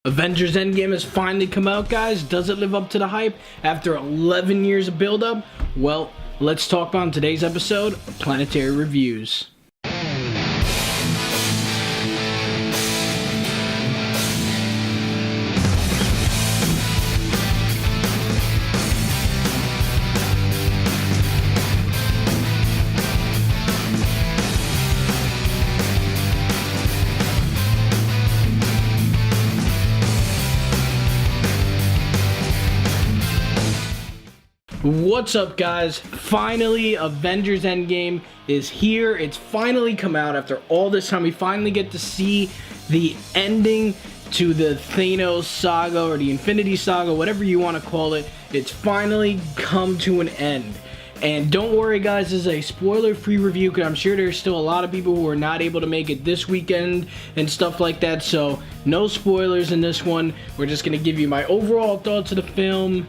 Avengers Endgame has finally come out, guys. Does it live up to the hype after 11 years of build-up? Well, let's talk about in today's episode of Planetary Reviews. What's up, guys? Finally, Avengers Endgame is here. It's finally come out after all this time. We finally get to see the ending to the Thanos saga or the Infinity Saga, whatever you want to call it. It's finally come to an end. And don't worry, guys, this is a spoiler-free review because I'm sure there's still a lot of people who are not able to make it this weekend and stuff like that. So no spoilers in this one. We're just going to give you my overall thoughts of the film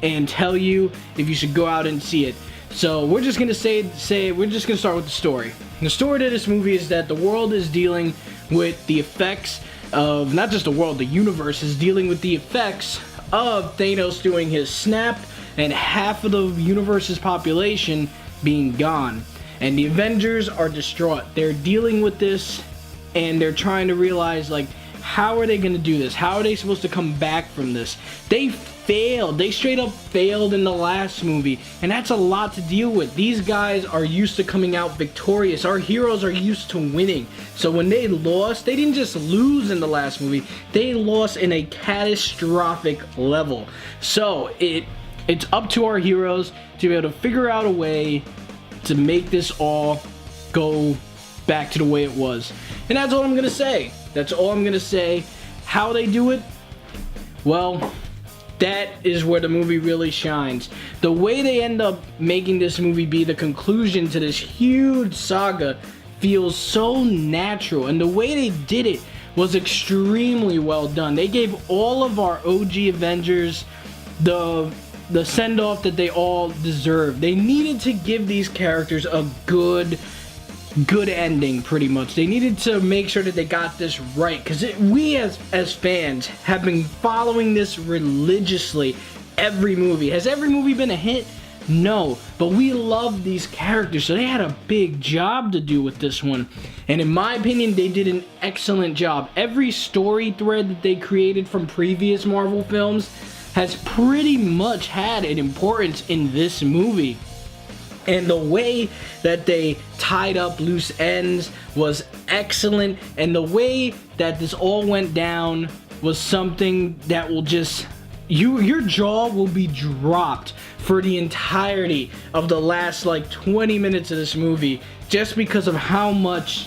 and tell you if you should go out and see it. So we're just gonna we're just gonna start with the story. The story to this movie is that the world is dealing with the effects of, not just the world, the universe is dealing with the effects of Thanos doing his snap and half of the universe's population being gone. And the Avengers are distraught. They're dealing with this and they're trying to realize, like, how are they gonna do this? How are they supposed to come back from this? They failed. They straight up failed in the last movie, and that's a lot to deal with. These guys are used to coming out victorious. Our heroes are used to winning. So when they lost, they didn't just lose in the last movie, they lost in a catastrophic level. So it's up to our heroes to be able to figure out a way to make this all go back to the way it was. And that's all I'm gonna say. That's all I'm gonna say. How they do it, well, that is where the movie really shines. The way they end up making this movie be the conclusion to this huge saga feels so natural, and the way they did it was extremely well done. They gave all of our OG Avengers the send-off that they all deserved. They needed to give these characters a good ending, pretty much. They needed to make sure that they got this right, because we as fans have been following this religiously. Every movie. Has every movie been a hit? No, but we love these characters, so they had a big job to do with this one, and in my opinion they did an excellent job. Every story thread that they created from previous Marvel films has pretty much had an importance in this movie. And the way that they tied up loose ends was excellent. And the way that this all went down was something that will just, your jaw will be dropped for the entirety of the last like 20 minutes of this movie, just because of how much.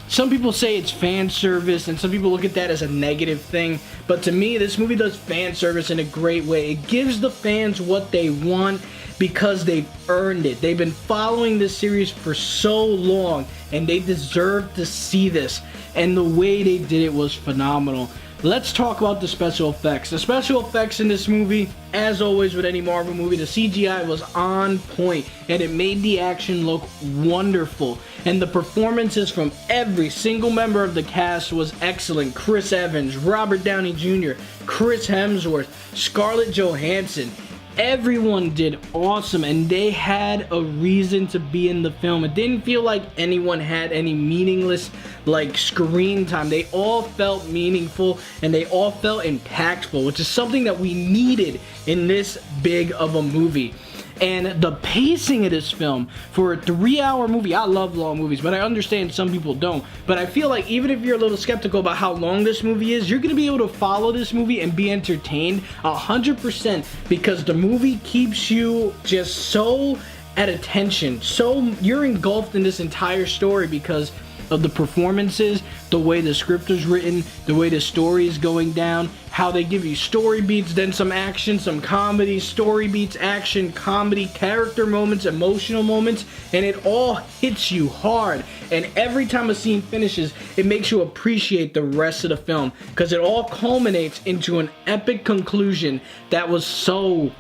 Some people say it's fan service, and some people look at that as a negative thing. But to me, this movie does fan service in a great way. It gives the fans what they want because they've earned it. They've been following this series for so long, and they deserve to see this. And the way they did it was phenomenal. Let's talk about the special effects. The special effects in this movie, as always with any Marvel movie, the CGI was on point, and it made the action look wonderful. And the performances from every single member of the cast was excellent. Chris Evans, Robert Downey Jr., Chris Hemsworth, Scarlett Johansson. Everyone did awesome, and they had a reason to be in the film. It didn't feel like anyone had any meaningless like screen time. They all felt meaningful and they all felt impactful, which is something that we needed in this big of a movie. And the pacing of this film for a 3-hour movie, I love long movies, but I understand some people don't. But I feel like even if you're a little skeptical about how long this movie is, you're going to be able to follow this movie and be entertained 100%, because the movie keeps you just so at attention. So you're engulfed in this entire story because of the performances, the way the script is written, the way the story is going down, how they give you story beats, then some action, some comedy, story beats, action, comedy, character moments, emotional moments, and it all hits you hard. And every time a scene finishes, it makes you appreciate the rest of the film, because it all culminates into an epic conclusion that was so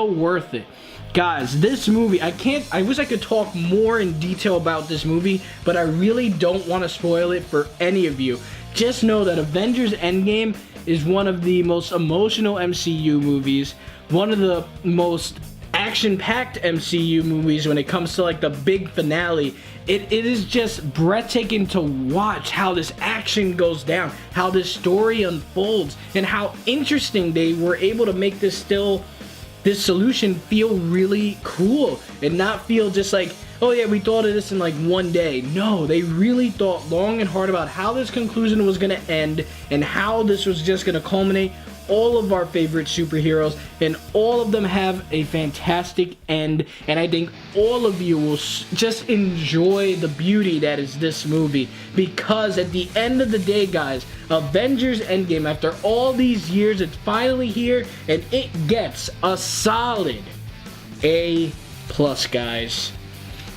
worth it. Guys, this movie, I wish I could talk more in detail about this movie, but I really don't want to spoil it for any of you. just know that Avengers Endgame is one of the most emotional MCU movies, one of the most action-packed MCU movies when it comes to like the big finale. It is just breathtaking to watch how this action goes down, how this story unfolds, and how interesting they were able to make this solution feel really cool and not feel just like, oh yeah, we thought of this in like one day. No, they really thought long and hard about how this conclusion was going to end and how this was just going to culminate all of our favorite superheroes, and all of them have a fantastic end, and I think all of you will just enjoy the beauty that is this movie, because at the end of the day, guys, Avengers Endgame, after all these years, it's finally here, and it gets a solid A+, guys.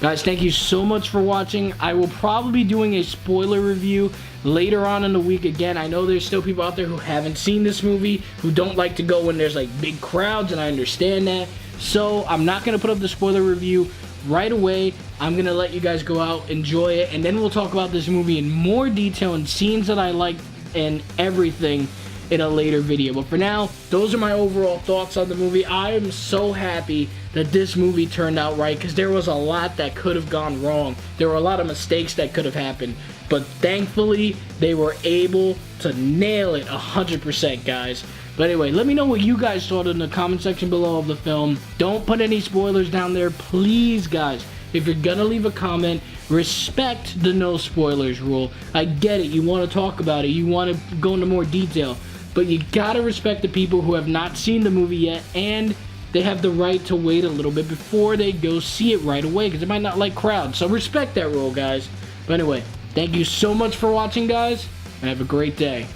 Guys, thank you so much for watching. I will probably be doing a spoiler review later on in the week. Again, I know there's still people out there who haven't seen this movie, who don't like to go when there's like big crowds, and I understand that. So I'm not going to put up the spoiler review right away. I'm going to let you guys go out, enjoy it, and then we'll talk about this movie in more detail and scenes that I liked and everything in a later video. But for now, those are my overall thoughts on the movie. I am so happy that this movie turned out right, because there was a lot that could have gone wrong. There were a lot of mistakes that could have happened, but thankfully they were able to nail it 100%, guys. But anyway, let me know what you guys thought in the comment section below of the film. Don't put any spoilers down there, please, guys. If you're gonna leave a comment, respect the no spoilers rule. I get it, you want to talk about it, you want to go into more detail, but you gotta respect the people who have not seen the movie yet, and they have the right to wait a little bit before they go see it right away, because they might not like crowds. So respect that rule, guys. But anyway, thank you so much for watching, guys, and have a great day.